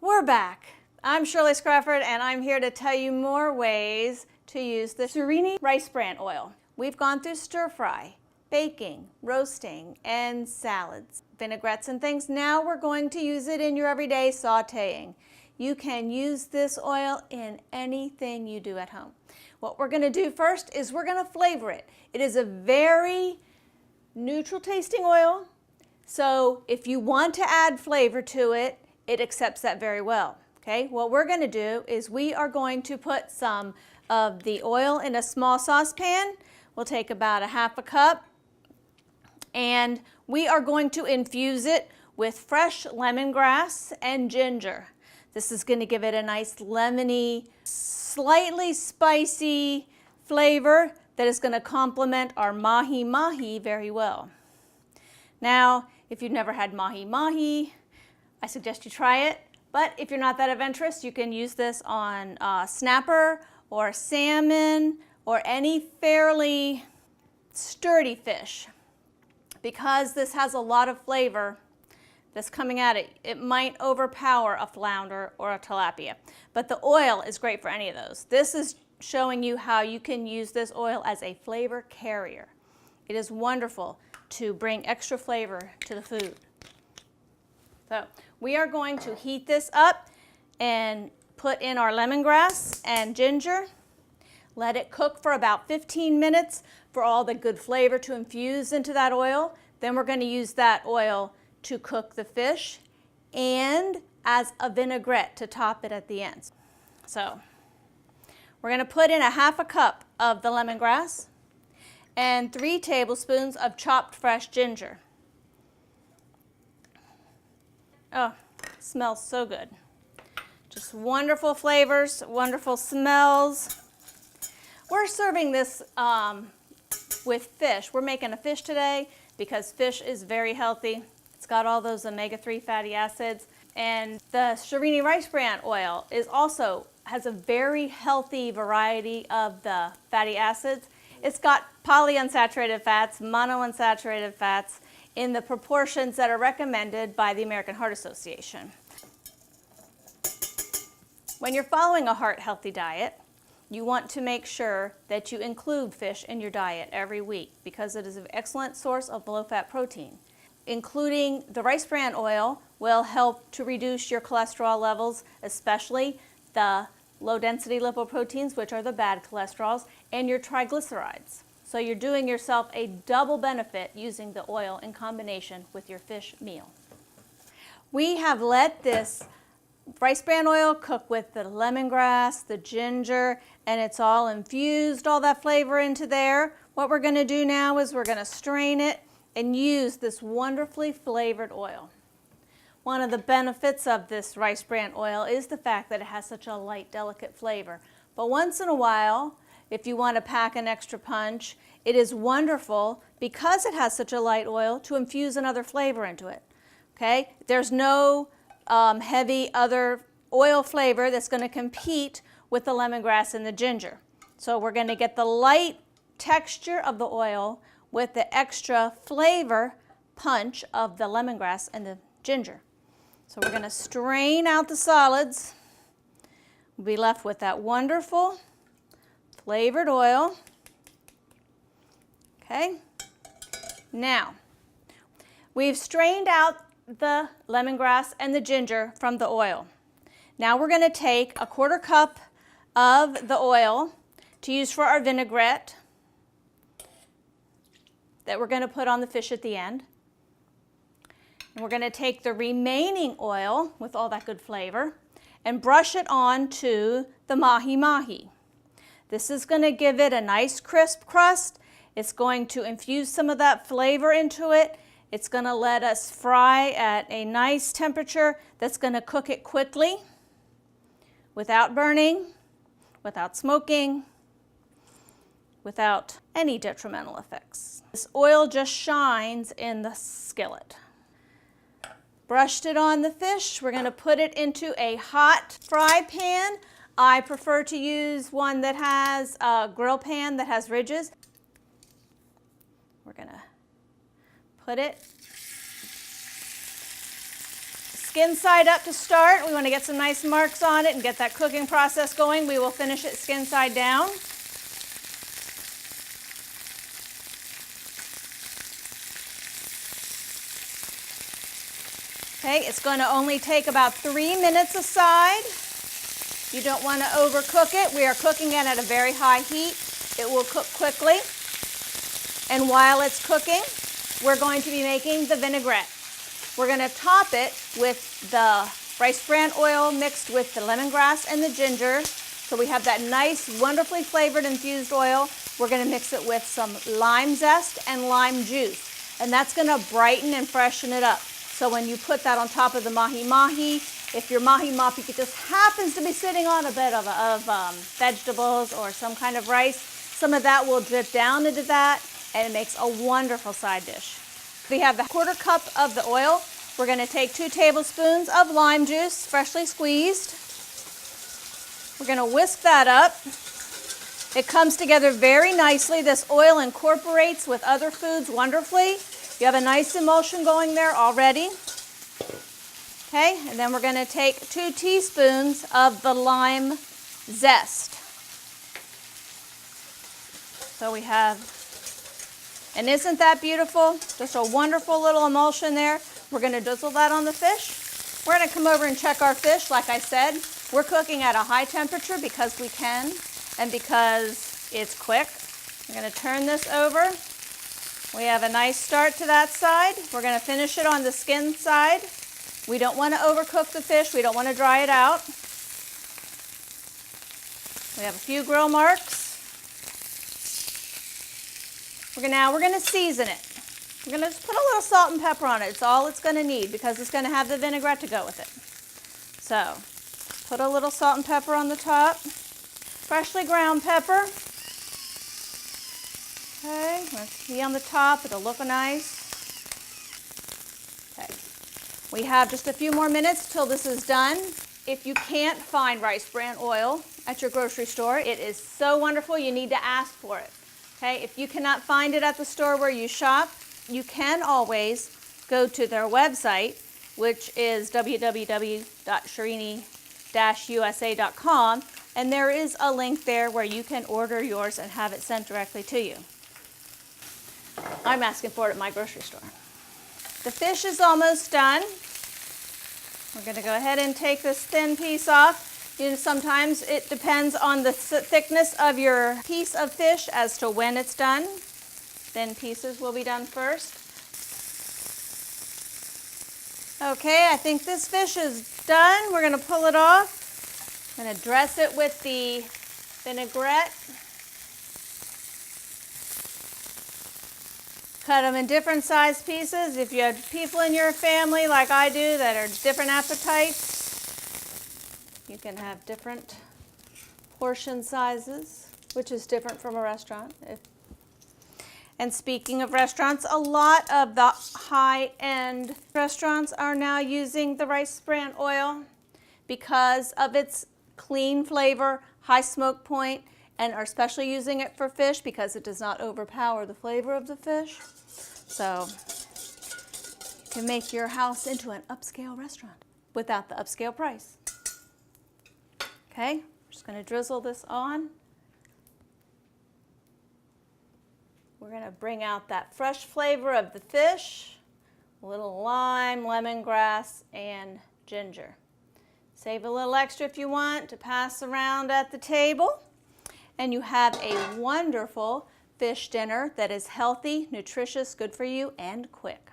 We're back. I'm Shirley Scrafford, and I'm here to tell you more ways to use the Suriny rice bran oil. We've gone through stir fry, baking, roasting, and salads, vinaigrettes and things. Now we're going to use it in your everyday sauteing. You can use this oil in anything you do at home. What we're going to do first is we're going to flavor it. It is a very neutral tasting oil, so if you want to add flavor to it, it accepts that very well. Okay, what we're going to do is we are going to put some of the oil in a small saucepan. We'll take about a half a cup, and we are going to infuse it with fresh lemongrass and ginger. This is going to give it a nice lemony, slightly spicy flavor that is going to complement our Mahi Mahi very well. Now, if you've never had Mahi Mahi, I suggest you try it. But if you're not that adventurous, you can use this on snapper or salmon or any fairly sturdy fish. Because this has a lot of flavor that's coming at it, it might overpower a flounder or a tilapia. But the oil is great for any of those. This is showing you how you can use this oil as a flavor carrier. It is wonderful to bring extra flavor to the food. So we are going to heat this up and put in our lemongrass and ginger. Let it cook for about 15 minutes for all the good flavor to infuse into that oil. Then we're going to use that oil to cook the fish and as a vinaigrette to top it at the end. So we're going to put in a half a cup of the lemongrass and 3 tablespoons of chopped fresh ginger. Oh, it smells so good. Just wonderful flavors, wonderful smells. We're serving this with fish. We're making a fish today because fish is very healthy. It's got all those omega-3 fatty acids. And the Suriny rice bran oil has a very healthy variety of the fatty acids. It's got polyunsaturated fats, monounsaturated fats in the proportions that are recommended by the American Heart Association. When you're following a heart-healthy diet, you want to make sure that you include fish in your diet every week because it is an excellent source of low-fat protein. Including the rice bran oil will help to reduce your cholesterol levels, especially the low-density lipoproteins, which are the bad cholesterols, and your triglycerides. So you're doing yourself a double benefit using the oil in combination with your fish meal. We have let this rice bran oil cook with the lemongrass, the ginger, and it's all infused, all that flavor into there. What we're going to do now is we're going to strain it and use this wonderfully flavored oil. One of the benefits of this rice bran oil is the fact that it has such a light, delicate flavor. But once in a while, if you want to pack an extra punch, it is wonderful because it has such a light oil to infuse another flavor into it. Okay? There's no heavy other oil flavor that's going to compete with the lemongrass and the ginger. So we're going to get the light texture of the oil with the extra flavor punch of the lemongrass and the ginger. So we're going to strain out the solids. We'll be left with that wonderful flavored oil. Okay. Now, we've strained out the lemongrass and the ginger from the oil. Now we're going to take a 1/4 cup of the oil to use for our vinaigrette that we're going to put on the fish at the end. And we're going to take the remaining oil with all that good flavor and brush it on to the Mahi Mahi. This is going to give it a nice crisp crust. It's going to infuse some of that flavor into it. It's going to let us fry at a nice temperature that's going to cook it quickly without burning, without smoking, without any detrimental effects. This oil just shines in the skillet. Brushed it on the fish. We're going to put it into a hot fry pan. I prefer to use one that has a grill pan that has ridges. We're going to put it, skin side up to start. We want to get some nice marks on it and get that cooking process going. We will finish it skin side down. Okay, it's going to only take about 3 minutes aside. You don't want to overcook it. We are cooking it at a very high heat. It will cook quickly. And while it's cooking, we're going to be making the vinaigrette. We're going to top it with the rice bran oil mixed with the lemongrass and the ginger. So we have that nice, wonderfully flavored infused oil. We're going to mix it with some lime zest and lime juice. And that's going to brighten and freshen it up. So when you put that on top of the mahi-mahi, if your mahi-mahi just happens to be sitting on a bit of vegetables or some kind of rice, some of that will drip down into that, and it makes a wonderful side dish. We have the 1/4 cup of the oil. We're going to take 2 tablespoons of lime juice, freshly squeezed. We're going to whisk that up. It comes together very nicely. This oil incorporates with other foods wonderfully. You have a nice emulsion going there already. Okay, and then we're going to take 2 teaspoons of the lime zest. So we have, and isn't that beautiful? Just a wonderful little emulsion there. We're going to drizzle that on the fish. We're going to come over and check our fish. Like I said, we're cooking at a high temperature because we can and because it's quick. We're going to turn this over. We have a nice start to that side. We're going to finish it on the skin side. We don't want to overcook the fish. We don't want to dry it out. We have a few grill marks. Now we're going to season it. We're going to just put a little salt and pepper on it. It's all it's going to need because it's going to have the vinaigrette to go with it. So put a little salt and pepper on the top. Freshly ground pepper. Okay, let's be on the top. It'll look nice. Okay. We have just a few more minutes till this is done. If you can't find rice bran oil at your grocery store, it is so wonderful you need to ask for it. Okay, if you cannot find it at the store where you shop, you can always go to their website, which is www.suriny-usa.com, and there is a link there where you can order yours and have it sent directly to you. I'm asking for it at my grocery store. The fish is almost done. We're going to go ahead and take this thin piece off. You know, sometimes it depends on the thickness of your piece of fish as to when it's done. Thin pieces will be done first. Okay, I think this fish is done. We're going to pull it off. I'm going to dress it with the vinaigrette. Cut them in different size pieces. If you have people in your family like I do that are different appetites, you can have different portion sizes, which is different from a restaurant. And speaking of restaurants, a lot of the high-end restaurants are now using the rice bran oil because of its clean flavor, high smoke point, and are especially using it for fish because it does not overpower the flavor of the fish. So you can make your house into an upscale restaurant without the upscale price. Okay, we're just going to drizzle this on. We're going to bring out that fresh flavor of the fish, a little lime, lemongrass, and ginger. Save a little extra if you want to pass around at the table. And you have a wonderful fish dinner that is healthy, nutritious, good for you, and quick.